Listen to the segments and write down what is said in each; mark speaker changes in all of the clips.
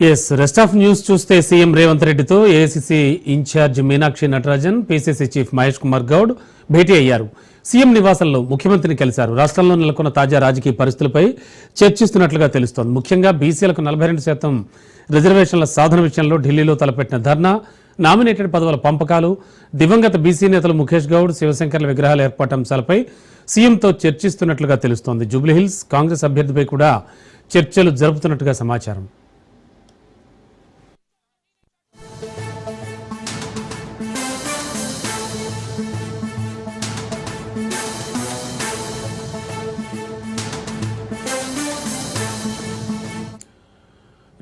Speaker 1: Rest of news చూస్తే CM Revanth రెడ్డితో AICC in-charge Meenakshi Natarajan, PCC chief Mahesh Kumar Goud భేటీ అయ్యారు. సీఎం నివాసంలో ముఖ్యమంత్రిని కలిశారు. రాష్ట్రంలో నెలకొన్న తాజా రాజకీయ పరిస్థితులపై చర్చిస్తున్నట్లుగా తెలుస్తోంది. ముఖ్యంగా బీసీలకు 42% రిజర్వేషన్ల సాధన విషయంలో ఢిల్లీలో తలపెట్టిన ధర్నా, నామినేటెడ్ పదవుల పంపకాలు, దివంగత బీసీ నేతలు ముఖేష్ గౌడ్, శివశంకర్ల విగ్రహాల ఏర్పాటు అంశాలపై సీఎంతో చర్చిస్తున్నట్లుగా తెలుస్తోంది. జూబ్లీహిల్స్ కాంగ్రెస్ అభ్యర్థిపై కూడా చర్చలు జరుపుతున్నట్టుగా సమాచారం.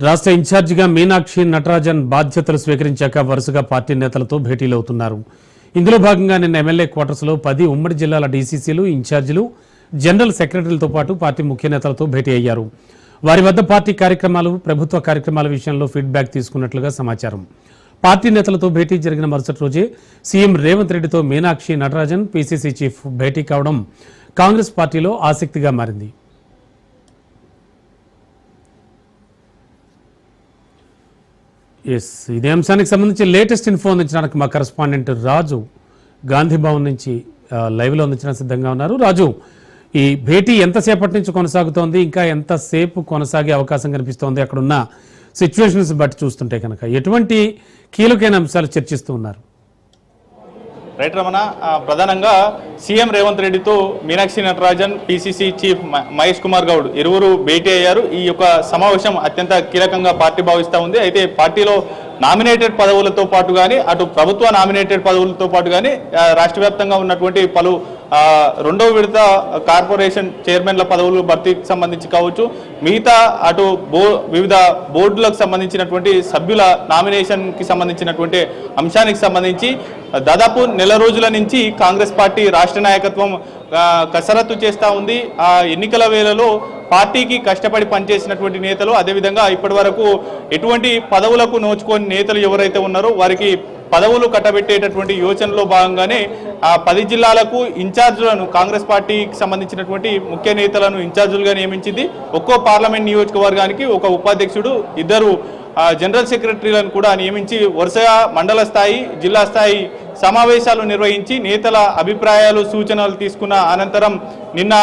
Speaker 1: రాష్ట్ర ఇన్ఛార్జిగా మీనాక్షి నటరాజన్ బాధ్యతలు స్వీకరించాక వరుసగా పార్టీ నేతలతో భేటీలు అవుతున్నారు. ఇందులో భాగంగా నిన్న ఎమ్మెల్యే క్వార్టర్స్లో 10 ఉమ్మడి జిల్లాల డీసీసీలు, ఇన్ఛార్జీలు, జనరల్ సెక్రటరీలతో పాటు పార్టీ ముఖ్య నేతలతో భేటీ అయ్యారు. వారి వద్ద పార్టీ కార్యక్రమాలు, ప్రభుత్వ కార్యక్రమాల విషయంలో ఫీడ్బ్యాక్ తీసుకున్నట్లుగా సమాచారం. పార్టీ నేతలతో భేటీ జరిగిన మరుసటి రోజే సీఎం రేవంత్ రెడ్డితో మీనాక్షి నటరాజన్, పీసీసీ చీఫ్ భేటీ కావడం కాంగ్రెస్ పార్టీలో ఆసక్తిగా మారింది. ఇదే అంశానికి సంబంధించి లేటెస్ట్ ఇన్ఫో అందించడానికి మా కరెస్పాండెంట్ రాజు గాంధీ భవన్ నుంచి లైవ్లో అందించడానికి సిద్ధంగా ఉన్నారు. రాజు, ఈ భేటీ ఎంతసేపటి నుంచి కొనసాగుతోంది, ఇంకా ఎంతసేపు కొనసాగే అవకాశం కనిపిస్తోంది? అక్కడున్న సిచ్యువేషన్స్ బట్టి చూస్తుంటే కనుక ఎటువంటి కీలకమైన అంశాలు చర్చిస్తూ ఉన్నారు?
Speaker 2: రైట్ రమణ, ప్రధానంగా సీఎం రేవంత్ రెడ్డితో మీనాక్షి నటరాజన్, పీసీసీ చీఫ్ మహేష్ కుమార్ గౌడ్ ఇరువురు భేటీ అయ్యారు. ఈ యొక్క సమావేశం అత్యంత కీలకంగా పార్టీ భావిస్తూ ఉంది. అయితే పార్టీలో నామినేటెడ్ పదవులతో పాటు కానీ, అటు ప్రభుత్వ నామినేటెడ్ పదవులతో పాటు కానీ రాష్ట్ర వ్యాప్తంగా ఉన్నటువంటి పలు రెండవ విడత కార్పొరేషన్ చైర్మన్ల పదవులు భర్తీకి సంబంధించి కావచ్చు, మిగతా అటు వివిధ బోర్డులకు సంబంధించినటువంటి సభ్యుల నామినేషన్కి సంబంధించినటువంటి అంశానికి సంబంధించి దాదాపు నెల రోజుల నుంచి కాంగ్రెస్ పార్టీ రాష్ట్ర నాయకత్వం కసరత్తు చేస్తూ ఉంది. ఆ ఎన్నికల వేళలో పార్టీకి కష్టపడి పనిచేసినటువంటి నేతలు, అదేవిధంగా ఇప్పటి వరకు ఎటువంటి పదవులకు నోచుకోని నేతలు ఎవరైతే ఉన్నారో వారికి పదవులు కట్టబెట్టేటటువంటి యోచనలో భాగంగానే ఆ 10 జిల్లాలకు ఇన్ఛార్జులను కాంగ్రెస్ పార్టీకి సంబంధించినటువంటి ముఖ్య నేతలను ఇన్ఛార్జులుగా నియమించింది. ఒక్కో పార్లమెంట్ నియోజకవర్గానికి ఒక ఉపాధ్యక్షుడు, 2 జనరల్ సెక్రటరీలను కూడా నియమించి వరుసగా మండల స్థాయి, జిల్లా స్థాయి సమావేశాలు నిర్వహించి నేతల అభిప్రాయాలు, సూచనలు తీసుకున్న అనంతరం నిన్న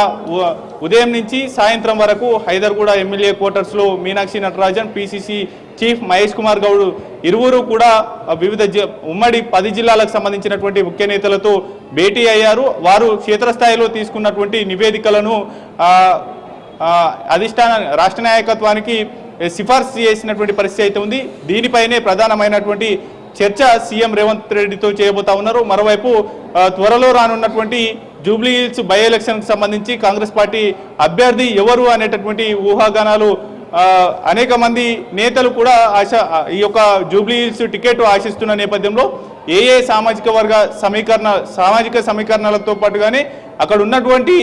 Speaker 2: ఉదయం నుంచి సాయంత్రం వరకు హైదర్గూడ ఎమ్మెల్యే క్వార్టర్స్లో మీనాక్షి నటరాజన్, పీసీసీ చీఫ్ మహేష్ కుమార్ గౌడ్ ఇరువురు కూడా వివిధ ఉమ్మడి 10 జిల్లాలకు సంబంధించినటువంటి ముఖ్య నేతలతో భేటీ అయ్యారు. వారు క్షేత్రస్థాయిలో తీసుకున్నటువంటి నివేదికలను అధిష్టాన రాష్ట్ర నాయకత్వానికి సిఫార్సు చేసినటువంటి పరిస్థితి అయితే ఉంది. దీనిపైనే ప్రధానమైనటువంటి చర్చ సీఎం రేవంత్ రెడ్డితో చేయబోతా ఉన్నారు. మరోవైపు త్వరలో రానున్నటువంటి జూబ్లీహిల్స్ బై ఎలక్షన్కి సంబంధించి కాంగ్రెస్ పార్టీ అభ్యర్థి ఎవరు అనేటటువంటి ఊహాగానాలు అనేక మంది నేతలు కూడా ఈ యొక్క జూబ్లీహిల్స్ టికెట్ ఆశిస్తున్న నేపథ్యంలో ఏ సామాజిక సమీకరణలతో పాటుగానే అక్కడ ఉన్నటువంటి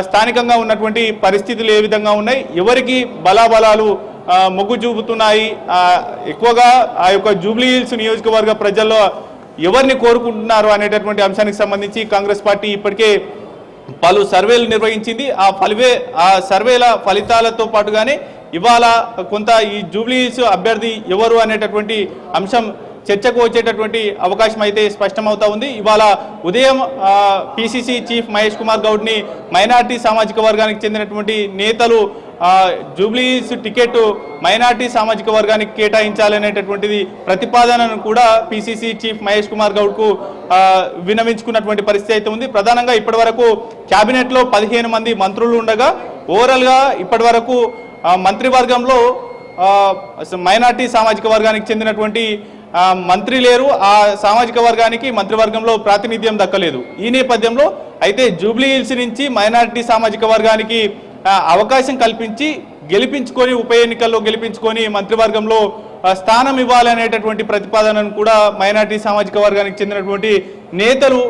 Speaker 2: స్థానికంగా ఉన్నటువంటి పరిస్థితులు ఏ విధంగా ఉన్నాయి, ఎవరికి బలాబలాలు మొగ్గు చూపుతున్నాయి, ఎక్కువగా ఆ యొక్క జూబ్లీహిల్స్ నియోజకవర్గ ప్రజల్లో ఎవరిని కోరుకుంటున్నారు అనేటటువంటి అంశానికి సంబంధించి కాంగ్రెస్ పార్టీ ఇప్పటికే పలు సర్వేలు నిర్వహించింది. ఆ సర్వేల ఫలితాలతో పాటుగానే ఇవాళ కొంత ఈ జూబ్లీహిల్స్ అభ్యర్థి ఎవరు అనేటటువంటి అంశం చర్చకు వచ్చేటటువంటి అవకాశం అయితే స్పష్టమవుతా ఉంది. ఇవాళ ఉదయం పీసీసీ చీఫ్ మహేష్ కుమార్ గౌడ్ని మైనార్టీ సామాజిక వర్గానికి చెందినటువంటి నేతలు జూబ్లీహిల్స్ టికెట్ మైనార్టీ సామాజిక వర్గానికి కేటాయించాలనేటటువంటిది ప్రతిపాదనను కూడా పీసీసీ చీఫ్ మహేష్ కుమార్ గౌడ్కు విన్నవించుకున్నటువంటి పరిస్థితి అయితే ఉంది. ప్రధానంగా ఇప్పటి వరకు క్యాబినెట్లో 15 మంది మంత్రులు ఉండగా ఓవరాల్గా ఇప్పటి వరకు మంత్రివర్గంలో మైనార్టీ సామాజిక వర్గానికి చెందినటువంటి మంత్రి లేరు. ఆ సామాజిక వర్గానికి మంత్రివర్గంలో ప్రాతినిధ్యం దక్కలేదు. ఈ నేపథ్యంలో అయితే జూబ్లీహిల్స్ నుంచి మైనార్టీ సామాజిక వర్గానికి అవకాశం కల్పించి గెలిపించుకొని, ఉప ఎన్నికల్లో గెలిపించుకొని మంత్రివర్గంలో స్థానం ఇవ్వాలనేటటువంటి ప్రతిపాదనను కూడా మైనార్టీ సామాజిక వర్గానికి చెందినటువంటి నేతలు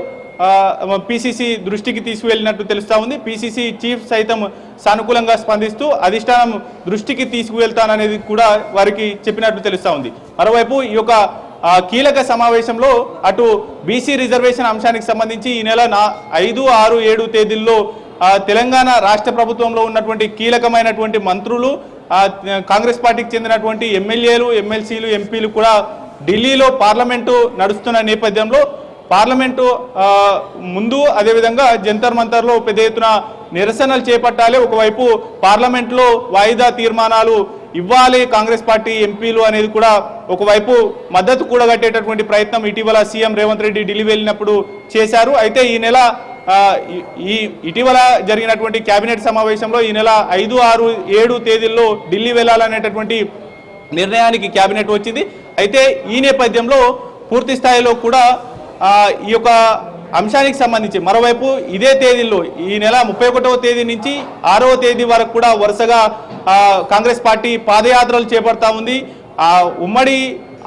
Speaker 2: పీసీసీ దృష్టికి తీసుకువెళ్ళినట్టు తెలుస్తూ ఉంది. పీసీసీ చీఫ్ సైతం సానుకూలంగా స్పందిస్తూ అధిష్టానం దృష్టికి తీసుకువెళ్తాననేది కూడా వారికి చెప్పినట్టు తెలుస్తూ ఉంది. మరోవైపు ఈ యొక్క కీలక సమావేశంలో అటు బీసీ రిజర్వేషన్ అంశానికి సంబంధించి ఈ నెల 5, 6, 7 తేదీల్లో తెలంగాణ రాష్ట్ర ప్రభుత్వంలో ఉన్నటువంటి కీలకమైనటువంటి మంత్రులు, కాంగ్రెస్ పార్టీకి చెందినటువంటి ఎమ్మెల్యేలు, ఎమ్మెల్సీలు, ఎంపీలు కూడా ఢిల్లీలో పార్లమెంటు నడుస్తున్న నేపథ్యంలో పార్లమెంటు ముందు అదేవిధంగా జంతర్ మంతర్లో పెద్ద ఎత్తున నిరసనలు చేపట్టాలి. ఒకవైపు పార్లమెంట్లో వాయిదా తీర్మానాలు ఇవ్వాలి కాంగ్రెస్ పార్టీ ఎంపీలు అనేది కూడా ఒకవైపు మద్దతు కూడగట్టేటటువంటి ప్రయత్నం ఇటీవల సీఎం రేవంత్ రెడ్డి ఢిల్లీ వెళ్ళినప్పుడు చేశారు. అయితే ఈ నెల ఇటీవల జరిగినటువంటి కేబినెట్ సమావేశంలో ఈ నెల 5, 6, 7 తేదీల్లో ఢిల్లీ వెళ్లాలనేటటువంటి నిర్ణయానికి కేబినెట్ వచ్చింది. అయితే ఈ నేపథ్యంలో పూర్తి స్థాయిలో కూడా ఈ యొక్క అంశానికి సంబంధించి మరోవైపు ఇదే తేదీల్లో ఈ నెల 31వ తేదీ నుంచి 6వ తేదీ వరకు కూడా వరుసగా కాంగ్రెస్ పార్టీ పాదయాత్రలు చేపడతా ఉంది. ఉమ్మడి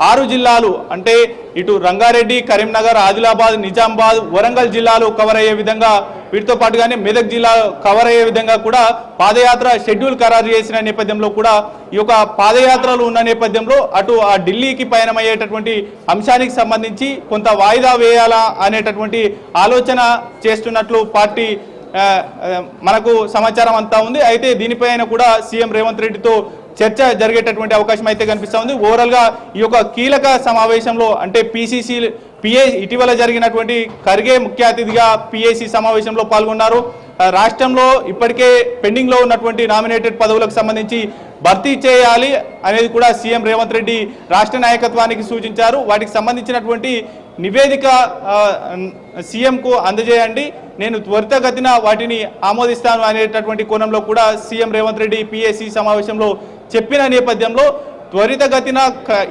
Speaker 2: 6 జిల్లాలు అంటే ఇటు రంగారెడ్డి, కరీంనగర్, ఆదిలాబాద్, నిజామాబాద్, వరంగల్ జిల్లాలు కవర్ అయ్యే విధంగా వీటితో పాటుగానే మెదక్ జిల్లా కవర్ అయ్యే విధంగా కూడా పాదయాత్ర షెడ్యూల్ ఖరారు చేసిన నేపథ్యంలో కూడా ఈ యొక్క పాదయాత్రలు ఉన్న నేపథ్యంలో అటు ఆ ఢిల్లీకి పయనమయ్యేటటువంటి అంశానికి సంబంధించి కొంత వాయిదా వేయాలా అనేటటువంటి ఆలోచన చేస్తున్నట్లు పార్టీ మనకు సమాచారం అంతా ఉంది. అయితే దీనిపైన కూడా సీఎం రేవంత్ రెడ్డితో చర్చ జరిగేటటువంటి అవకాశం అయితే కనిపిస్తూ ఉంది. ఓవరాల్గా ఈ యొక్క కీలక సమావేశంలో అంటే ఇటీవల జరిగినటువంటి ఖర్గే ముఖ్య అతిథిగా పిఏసీ సమావేశంలో పాల్గొన్నారు. రాష్ట్రంలో ఇప్పటికే పెండింగ్లో ఉన్నటువంటి నామినేటెడ్ పదవులకు సంబంధించి భర్తీ చేయాలి అనేది కూడా సీఎం రేవంత్ రెడ్డి రాష్ట్ర నాయకత్వానికి సూచించారు. వాటికి సంబంధించినటువంటి నివేదిక సీఎంకు అందజేయండి, నేను త్వరితగతిన వాటిని ఆమోదిస్తాను అనేటటువంటి కోణంలో కూడా సీఎం రేవంత్ రెడ్డి పిఏసీ సమావేశంలో చెప్పిన నేపథ్యంలో త్వరితగతిన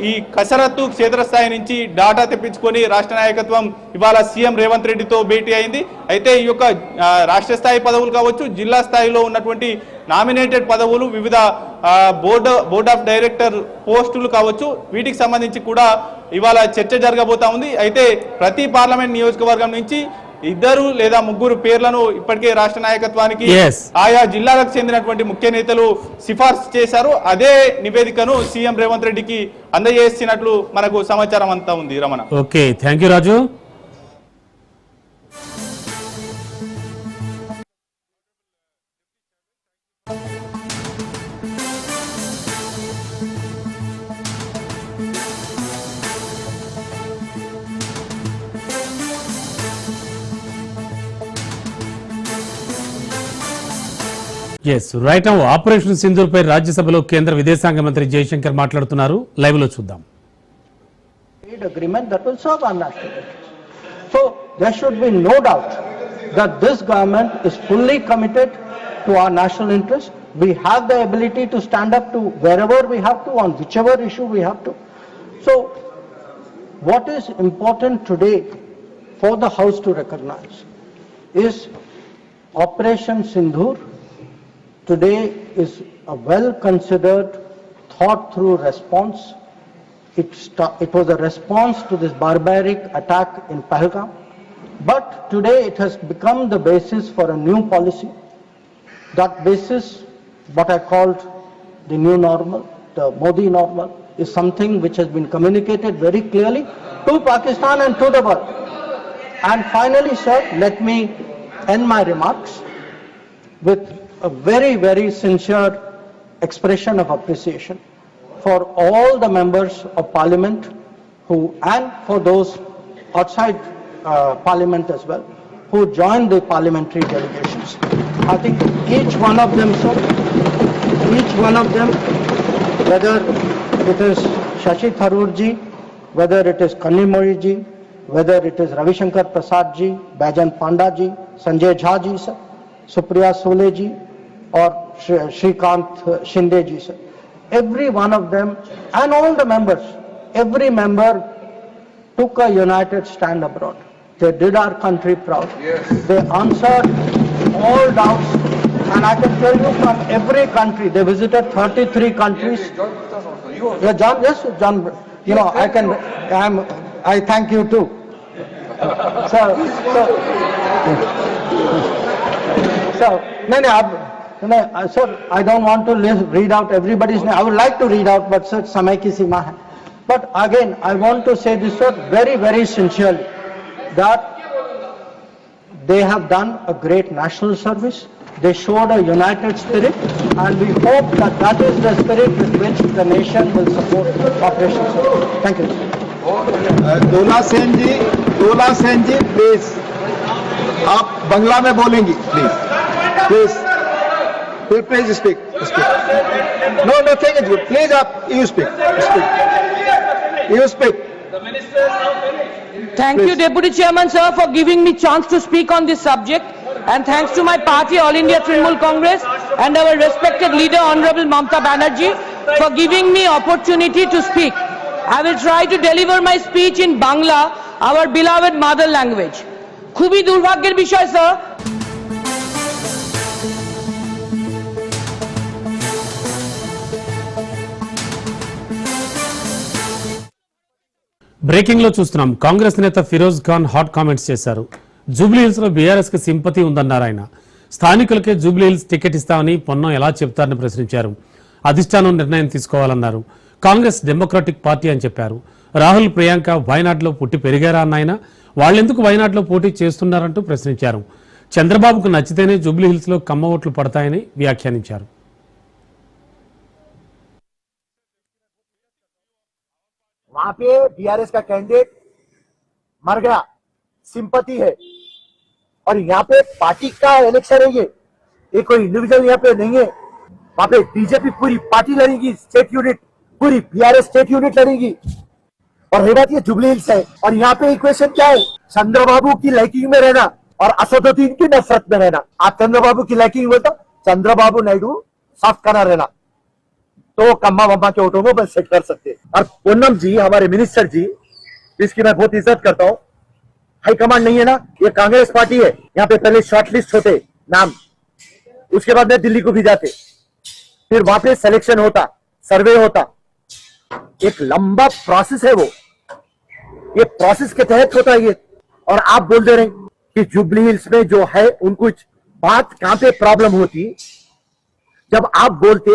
Speaker 2: ఈ కసరత్తు క్షేత్రస్థాయి నుంచి డాటా తెప్పించుకొని రాష్ట్ర నాయకత్వం ఇవాళ సీఎం రేవంత్ రెడ్డితో భేటీ అయింది. అయితే ఈ యొక్క రాష్ట్ర స్థాయి పదవులు కావచ్చు, జిల్లా స్థాయిలో ఉన్నటువంటి నామినేటెడ్ పదవులు, వివిధ బోర్డ్ ఆఫ్ డైరెక్టర్ పోస్టులు కావచ్చు, వీటికి సంబంధించి కూడా ఇవాళ చర్చ జరగబోతా ఉంది. అయితే ప్రతి పార్లమెంట్ నియోజకవర్గం నుంచి 2 లేదా 3 పేర్లను ఇప్పటికే రాష్ట్ర నాయకత్వానికి ఆయా జిల్లాలకు చెందినటువంటి ముఖ్య నేతలు సిఫార్సు చేశారు. అదే నివేదికను సీఎం రేవంత్ రెడ్డికి అందజేసినట్లు మనకు సమాచారం అంతా ఉంది. Ramana.
Speaker 1: Okay, thank you Raju. Yes right now operation Sindoor పై రాజ్యసభలో కేంద్ర విదేశాంగ మంత్రి జయశంకర్ మాట్లాడుతున్నారు. లైవ్ లో చూద్దాం.
Speaker 3: Agreement that will serve our national interest. So there should be no doubt that this government is fully committed to our national interest. We have the ability to stand up to wherever we have to, on whichever issue we have to. So what is important today for the House to recognize is Operation Sindoor today is a well-considered, thought-through response. It was a response to this barbaric attack in Pahalgam, but today it has become the basis for a new policy. That basis, what I called the new normal, the Modi normal, is something which has been communicated very clearly to Pakistan and to the world. And finally, sir, let me end my remarks with a very, very sincere expression of appreciation for all the members of Parliament and for those outside Parliament as well, who joined the parliamentary delegations. I think each one of them, sir, whether it is Shashi Tharoor ji, whether it is Kanimozhi ji, whether it is Ravi Shankar Prasad ji, Baijan Panda ji, Sanjay Jha ji, sir, Supriya Sule ji, or Shrikant Shinde ji, sir. Every one of them and all the members, every member took a united stand abroad. They did our country proud. Yes. They answered all doubts, and I can tell you from every country, they visited 33 countries. Yeah, John, yes, John, you know, I thank you too. So, sir, I don't want to read out everybody's name. I would like to read out, but sir, samay ki seema hai. But again, I want to say this, sir, very, very sincerely, that they have done a great national service. They showed a united spirit, and we hope that that is the spirit with which the nation will support Operation Sindoor. Thank you.
Speaker 4: Dola Sen ji please आप बंगला में बोलेंगी please please speak no nothing is good please आप you speak
Speaker 5: Thank you, Deputy Chairman, sir, for giving me chance to speak on this subject. And thanks to my party, All India Trinamool Congress, and our respected leader, Honorable Mamata Banerjee, for giving me opportunity to speak. I will try to deliver my speech in Bangla, our beloved mother language. Khubi durbhagyer bishoy, sir.
Speaker 1: Breaking లో చూస్తున్నాం. కాంగ్రెస్ నేత Firoz Khan hot comments చేశారు. Jubilee hills లో BRS కి sympathy ఉందన్నారు ఆయన. స్థానికులకే Jubilee hills ticket ఇస్తామని పొన్నం ఎలా చెప్తారని ప్రశ్నించారు. అధిష్టానం నిర్ణయం తీసుకోవాలన్నారు. కాంగ్రెస్ డెమోక్రాటిక్ పార్టీ అని చెప్పారు. రాహుల్ ప్రియాంక వయనాడ్లో పుట్టి పెరిగారా అన్న ఆయన వాళ్ళెందుకు వయనాడ్లో పోటీ చేస్తున్నారంటూ ప్రశ్నించారు. చంద్రబాబుకు నచ్చితేనే జూబ్లీ హిల్స్ లో కమ్మ ఓట్లు పడతాయని వ్యాఖ్యానించారు.
Speaker 4: वहां पे बीआरएस का कैंडिडेट मर गया, सिंपैथी है, और यहाँ पे पार्टी का इलेक्शन है, ये कोई इंडिविजुअल यहाँ पे नहीं है। वहां पे बीजेपी पूरी पार्टी लड़ेगी, स्टेट यूनिट पूरी बीआरएस स्टेट यूनिट लड़ेगी। और रही बात ये जुबली हिल्स है, और यहाँ पे इक्वेशन क्या है, चंद्रबाबू की लाइकिंग में रहना और असदुद्दीन की नफरत में रहना। आप चंद्रबाबू की लाइकिंग में तो चंद्रबाबू नायडू साफ करना रहना, तो कम्मा वम्मा के ऑटो में सेट कर सकते। और पूनम जी हमारे मिनिस्टर जी, इसकी मैं बहुत इज्जत करता हूँ, हाईकमांड नहीं है ना, ये कांग्रेस पार्टी है। यहाँ पे पहले शॉर्टलिस्ट होते नाम, उसके बाद में दिल्ली को भी जाते, फिर वहां पे सिलेक्शन होता, सर्वे होता, एक लंबा प्रोसेस है वो, ये प्रोसेस के तहत होता है ये। और आप बोल दे रहे हैं कि जुबली हिल्स में जो है उनको बात कहां पे प्रॉब्लम होती, जब आप बोलते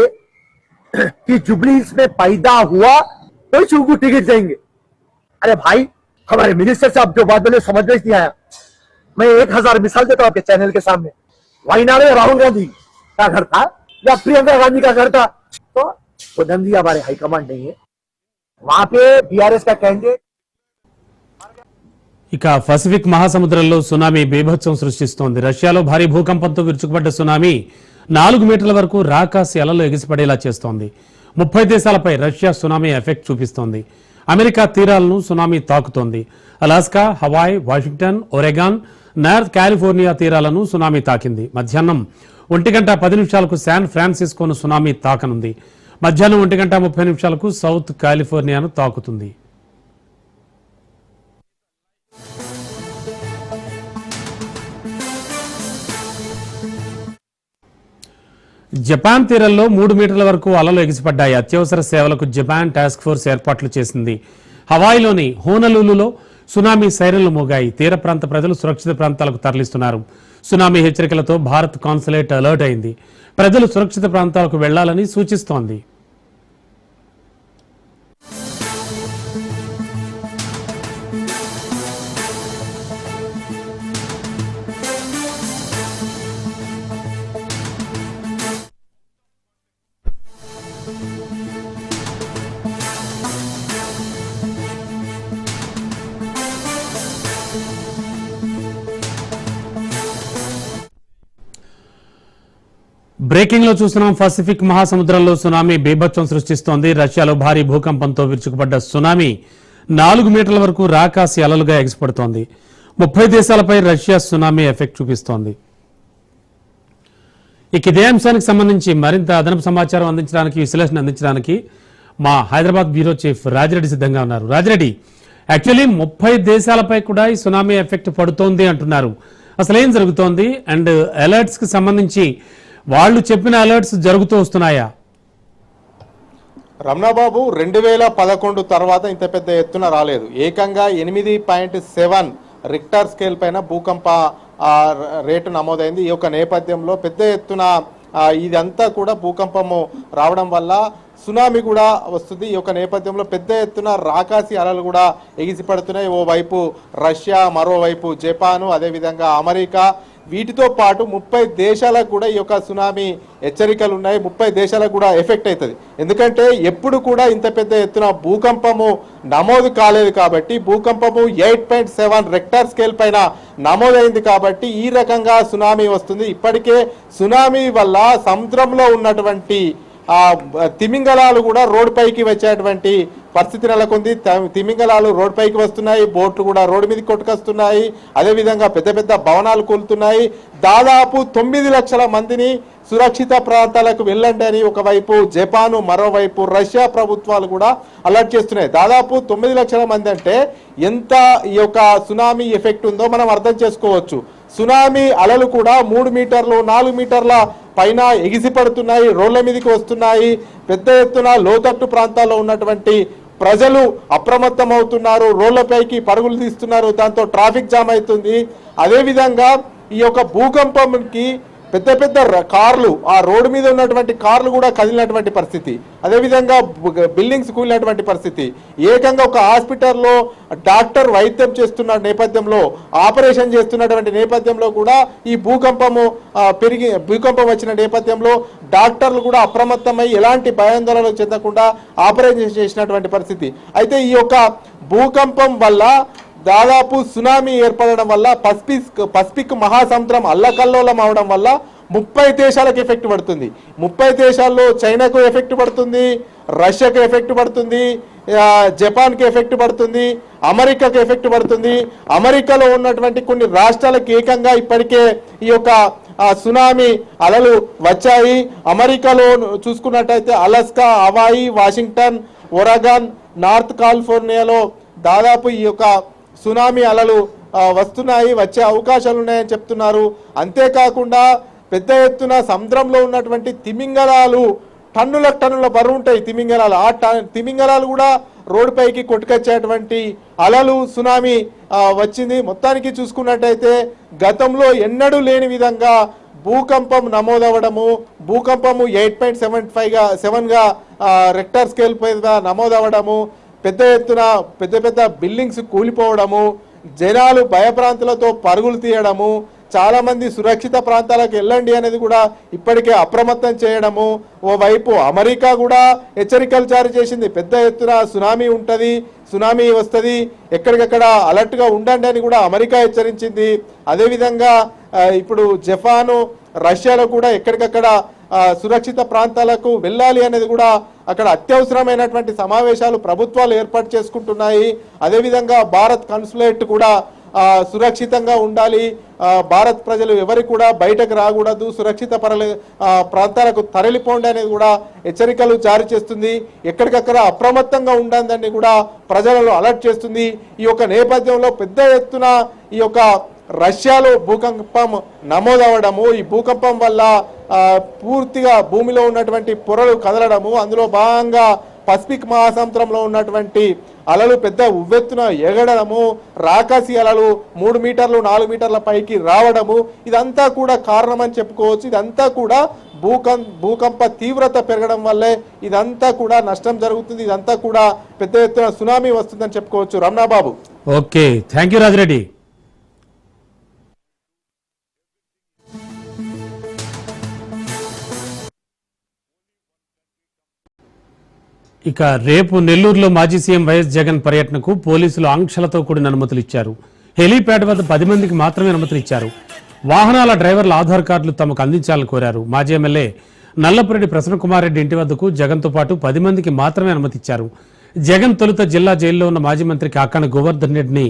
Speaker 4: कि जुबली हिल्स में पैदा हुआ तो उनको टिकट देंगे। अरे भाई, हमारे मिनिस्टर साहब जो बात बोले समझ में नहीं आया। मैं 1000 मिसाल देता हूं आपके चैनल के सामने। वायनाड में राहुल गांधी का घर था या प्रियंका गांधी का घर था, तो पूनम जी हमारे हाईकमांड नहीं है। वहां पे बीआरएस का कैंडिडेट।
Speaker 1: ఇక పసిఫిక్ మహాసముద్రంలో సునామీ బీభత్సం సృష్టిస్తోంది. రష్యాలో భారీ భూకంపంతో విరుచుకుపడ్డ సునామీ 4 మీటర్ల వరకు రాకాసి అలలు ఎగిసిపడేలా చేస్తోంది. 30 దేశాలపై రష్యా సునామీ ఎఫెక్ట్ చూపిస్తోంది. అమెరికా తీరాలను సునామీ తాకుతోంది. Alaska, Hawaii, Washington, Oregon, North California తీరాలను సునామీ తాకింది. మధ్యాహ్నం 1:10 శాన్ ఫ్రాన్సిస్కోను సునామీ తాకనుంది. మధ్యాహ్నం 1:30 సౌత్ కాలిఫోర్నియాను తాకుతుంది. జపాన్ తీరంలో 3 మీటర్ల వరకు అలలు ఎగిసిపడ్డాయి. అత్యవసర సేవలకు జపాన్ టాస్క్ ఫోర్స్ ఏర్పాట్లు చేసింది. హవాయిలోని హోనలూలులో సునామీ సైరన్లు మోగాయి. తీర ప్రాంత ప్రజలు సురక్షిత ప్రాంతాలకు తరలిస్తున్నారు. సునామీ హెచ్చరికలతో భారత్ కాన్సులేట్ అలర్ట్ అయింది. ప్రజలు సురక్షిత ప్రాంతాలకు వెళ్లాలని సూచిస్తోంది. బ్రేకింగ్ లో చూస్తున్నాం. పసిఫిక్ మహాసముద్రంలో సునామీ బీభత్సం సృష్టిస్తోంది. రష్యాలో భారీ భూకంపంతో విరుచుకుపడ్డ సునామీ 4 మీటర్ల వరకు రాకాసి అలలుగా ఎగిసిపడుతోంది. 30 దేశాలపై రష్యా సునామీ ఎఫెక్ట్ చూపిస్తోంది. ఇక ఇదే అంశానికి సంబంధించి మరింత అదనపు సమాచారం అందించడానికి, విశ్లేషణ అందించడానికి మా హైదరాబాద్ బ్యూరో చీఫ్ రాజిరెడ్డి సిద్ధంగా ఉన్నారు. రాజిరెడ్డి, యాక్చువల్లీ 30 దేశాలపై కూడా ఈ సునామీ ఎఫెక్ట్ పడుతోంది అంటున్నారు. అసలు ఏం జరుగుతోంది? అండ్ అలర్ట్స్ కి సంబంధించి వాళ్ళు చెప్పిన అలర్ట్స్ జరుగుతూ వస్తున్నాయా?
Speaker 6: రమణబాబు, 2011 తర్వాత ఇంత పెద్ద ఎత్తున రాలేదు. ఏకంగా 8.7 రిక్టర్ స్కేల్ పైన భూకంప రేటు నమోదైంది. ఈ యొక్క నేపథ్యంలో పెద్ద ఎత్తున ఇదంతా కూడా భూకంపము రావడం వల్ల సునామీ కూడా వస్తుంది. ఈ యొక్క నేపథ్యంలో పెద్ద ఎత్తున రాకాసి అలలు కూడా ఎగిసిపడుతున్నాయి. ఓవైపు రష్యా, మరోవైపు జపాను, అదేవిధంగా అమెరికా, వీటితో పాటు 30 దేశాలకు కూడా ఈ యొక్క సునామీ హెచ్చరికలు ఉన్నాయి. 30 దేశాలకు కూడా ఎఫెక్ట్ అవుతుంది. ఎందుకంటే ఎప్పుడు కూడా ఇంత పెద్ద ఎత్తున భూకంపము నమోదు కాలేదు కాబట్టి, భూకంపము 8.7 రెక్టర్ స్కేల్ పైన నమోదైంది కాబట్టి ఈ రకంగా సునామీ వస్తుంది. ఇప్పటికే సునామీ వల్ల సముద్రంలో ఉన్నటువంటి తిమింగలాలు కూడా రోడ్డు పైకి వచ్చేటువంటి పరిస్థితి నెలకొంది. తిమింగలాలు రోడ్డు పైకి వస్తున్నాయి, బోట్లు కూడా రోడ్డు మీదకి కొట్టుకొస్తున్నాయి. అదేవిధంగా పెద్ద పెద్ద భవనాలు కూలుతున్నాయి. దాదాపు 9 లక్షల మందిని సురక్షిత ప్రాంతాలకు వెళ్ళండి అని ఒకవైపు జపాను, మరోవైపు రష్యా ప్రభుత్వాలు కూడా అలర్ట్ చేస్తున్నాయి. దాదాపు 9 లక్షల మంది అంటే ఎంత ఈ యొక్క సునామీ ఎఫెక్ట్ ఉందో మనం అర్థం చేసుకోవచ్చు. సునామీ అలలు కూడా 3 మీటర్లు 4 మీటర్ల పైన ఎగిసిపడుతున్నాయి, రోడ్ల మీదకి వస్తున్నాయి. పెద్ద ఎత్తున లోతట్టు ప్రాంతాల్లో ఉన్నటువంటి ప్రజలు అప్రమత్తం అవుతున్నారు, రోడ్లపైకి పరుగులు తీస్తున్నారు, దాంతో ట్రాఫిక్ జామ్ అవుతుంది. అదేవిధంగా ఈ యొక్క భూకంపంకి పెద్ద పెద్ద కార్లు, ఆ రోడ్డు మీద ఉన్నటువంటి కార్లు కూడా కదిలినటువంటి పరిస్థితి, అదేవిధంగా బిల్డింగ్స్ కూలినటువంటి పరిస్థితి. ఏకంగా ఒక హాస్పిటల్లో డాక్టర్ వైద్యం చేస్తున్న నేపథ్యంలో, ఆపరేషన్ చేస్తున్నటువంటి నేపథ్యంలో కూడా ఈ భూకంపం వచ్చిన నేపథ్యంలో డాక్టర్లు కూడా అప్రమత్తమై ఎలాంటి భయాందోళనలు చెందకుండా ఆపరేషన్ చేసినటువంటి పరిస్థితి. అయితే ఈ యొక్క భూకంపం వల్ల దాదాపు సునామీ ఏర్పడడం వల్ల పసిఫిక్ మహాసముద్రం అల్లకల్లోలం అవడం వల్ల 30 దేశాలకు ఎఫెక్ట్ పడుతుంది. 30 దేశాల్లో చైనాకు ఎఫెక్ట్ పడుతుంది, రష్యాకు ఎఫెక్ట్ పడుతుంది, జపాన్కి ఎఫెక్ట్ పడుతుంది, అమెరికాకు ఎఫెక్ట్ పడుతుంది. అమెరికాలో ఉన్నటువంటి కొన్ని రాష్ట్రాలకు ఏకంగా ఇప్పటికే ఈ యొక్క సునామీ అలలు వచ్చాయి. అమెరికాలో చూసుకున్నట్టయితే అలస్కా, హవాయి, వాషింగ్టన్, ఒరగాన్, నార్త్ కాలిఫోర్నియాలో దాదాపు ఈ యొక్క సునామీ అలలు వస్తున్నాయి, వచ్చే అవకాశాలు ఉన్నాయని చెప్తున్నారు. అంతేకాకుండా పెద్ద ఎత్తున సముద్రంలో ఉన్నటువంటి తిమింగలాలు టన్నుల బరువు ఉంటాయి తిమింగలాలు. తిమింగలాలు కూడా రోడ్డుపైకి కొట్టుకొచ్చేటువంటి అలలు సునామీ వచ్చింది. మొత్తానికి చూసుకున్నట్టయితే గతంలో ఎన్నడూ లేని విధంగా భూకంపం నమోదవడము, భూకంపము 8.7గా రెక్టర్ స్కేల్ పైన నమోదవడము, పెద్ద ఎత్తున పెద్ద బిల్డింగ్స్ కూలిపోవడము, జనాలు భయభ్రాంతులతో పరుగులు తీయడము, చాలా మంది సురక్షిత ప్రాంతాలకు వెళ్ళండి అనేది కూడా ఇప్పటికే అప్రమత్తం చేయడము. ఓవైపు అమెరికా కూడా హెచ్చరికలు జారీ చేసింది, పెద్ద ఎత్తున సునామీ ఉంటుంది, సునామీ వస్తుంది, ఎక్కడికక్కడ అలర్ట్గా ఉండండి అని కూడా అమెరికా హెచ్చరించింది. అదేవిధంగా ఇప్పుడు జపాను, రష్యాలో కూడా ఎక్కడికక్కడ సురక్షిత ప్రాంతాలకు వెళ్ళాలి అనేది కూడా అక్కడ అత్యవసరమైనటువంటి సమావేశాలు ప్రభుత్వాలు ఏర్పాటు చేసుకుంటున్నాయి. అదేవిధంగా భారత్ కాన్సులేట్ కూడా సురక్షితంగా ఉండాలి, భారత్ ప్రజలు ఎవరికి కూడా బయటకు రాకూడదు, సురక్షిత ప్రాంతాలకు తరలిపోండి అనేది కూడా హెచ్చరికలు జారీ చేస్తుంది. ఎక్కడికక్కడ అప్రమత్తంగా ఉండాలని కూడా ప్రజలను అలర్ట్ చేస్తుంది. ఈ యొక్క నేపథ్యంలో పెద్ద ఎత్తున ఈ యొక్క రష్యాలో భూకంపం నమోదవడము, ఈ భూకంపం వల్ల పూర్తిగా భూమిలో ఉన్నటువంటి పొరలు కదలడము, అందులో భాగంగా పసిఫిక్ మహాసముద్రంలో ఉన్నటువంటి అలలు పెద్ద ఉవ్వెత్తున ఎగడము, రాకాసి అలలు 3 మీటర్లు 4 మీటర్ల పైకి రావడము, ఇదంతా కూడా కారణమని చెప్పుకోవచ్చు. ఇదంతా కూడా భూకంప తీవ్రత పెరగడం వల్లే ఇదంతా కూడా నష్టం జరుగుతుంది. ఇదంతా కూడా పెద్ద ఎత్తున సునామీ వస్తుందని చెప్పుకోవచ్చు. Ramanababu.
Speaker 1: Okay, thank you Rajireddy. ఇక రేపు నెల్లూరులో మాజీ సీఎం వైఎస్ జగన్ పర్యటనకు పోలీసులు ఆంక్షలతో కూడిన అనుమతులు ఇచ్చారు. హెలీప్యాడ్ వద్ద 10 మందికి మాత్రమే అనుమతులు ఇచ్చారు. వాహనాల డ్రైవర్ల ఆధార్ కార్డులు తమకు అందించాలని కోరారు. మాజీ ఎమ్మెల్యే నల్లపురెడ్డి ప్రసన్నకుమార్ రెడ్డి ఇంటి వద్దకు జగన్తో పాటు 10 మందికి మాత్రమే అనుమతిచ్చారు. జగన్ తొలుత జిల్లా జైల్లో ఉన్న మాజీ మంత్రి కాకాని గోవర్ధన్ రెడ్డిని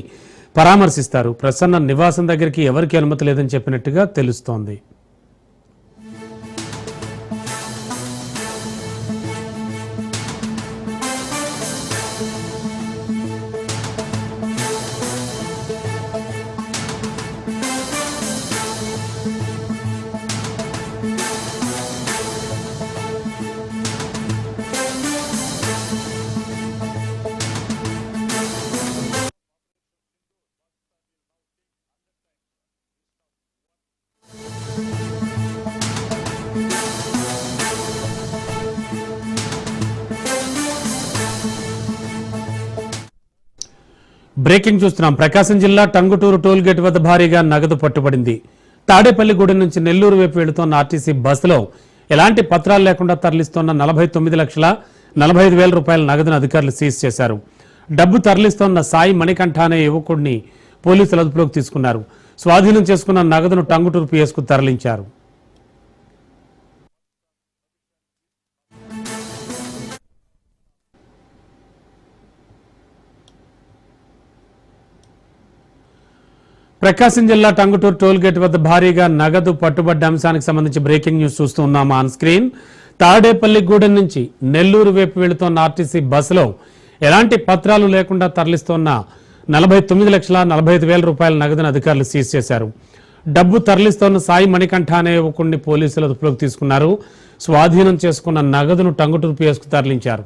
Speaker 1: పరామర్శిస్తారు. ప్రసన్న నివాసం దగ్గరికి ఎవరికీ అనుమతి లేదని చెప్పినట్టుగా తెలుస్తోంది. బ్రేకింగ్ చూస్తున్నాం. ప్రకాశం జిల్లా టంగుటూరు టోల్ గేట్ వద్ద భారీగా నగదు పట్టుబడింది. తాడేపల్లిగూడెం నుంచి నెల్లూరు వైపు వెళుతోన్న ఆర్టీసీ బస్సులో ఎలాంటి పత్రాలు లేకుండా తరలిస్తోన్న 49,45,000 రూపాయల నగదును అధికారులు సీజ్ చేశారు. డబ్బు తరలిస్తోన్న సాయి మణికంఠ అనే యువకుడిని పోలీసులు అదుపులోకి తీసుకున్నారు. స్వాధీనం చేసుకున్న నగదును టంగుటూరు పిఎస్కు తరలించారు. ప్రకాశం జిల్లా టంగుటూరు టోల్ గేట్ వద్ద భారీగా నగదు పట్టుబడ్డ అంశానికి సంబంధించి బ్రేకింగ్ న్యూస్ చూస్తూ ఉన్నాం ఆన్ స్క్రీన్. తాడేపల్లిగూడెం నుంచి నెల్లూరు వైపు వెళుతోన్న ఆర్టీసీ బస్సులో ఎలాంటి పత్రాలు లేకుండా తరలిస్తోన్న 49,45,000 రూపాయల నగదును అధికారులు సీజ్ చేశారు. డబ్బు తరలిస్తోన్న సాయి మణికంఠ అనే యువకుడిని పోలీసులు అదుపులోకి తీసుకున్నారు. స్వాధీనం చేసుకున్న నగదును టంగుటూరు పిఎస్కు తరలించారు.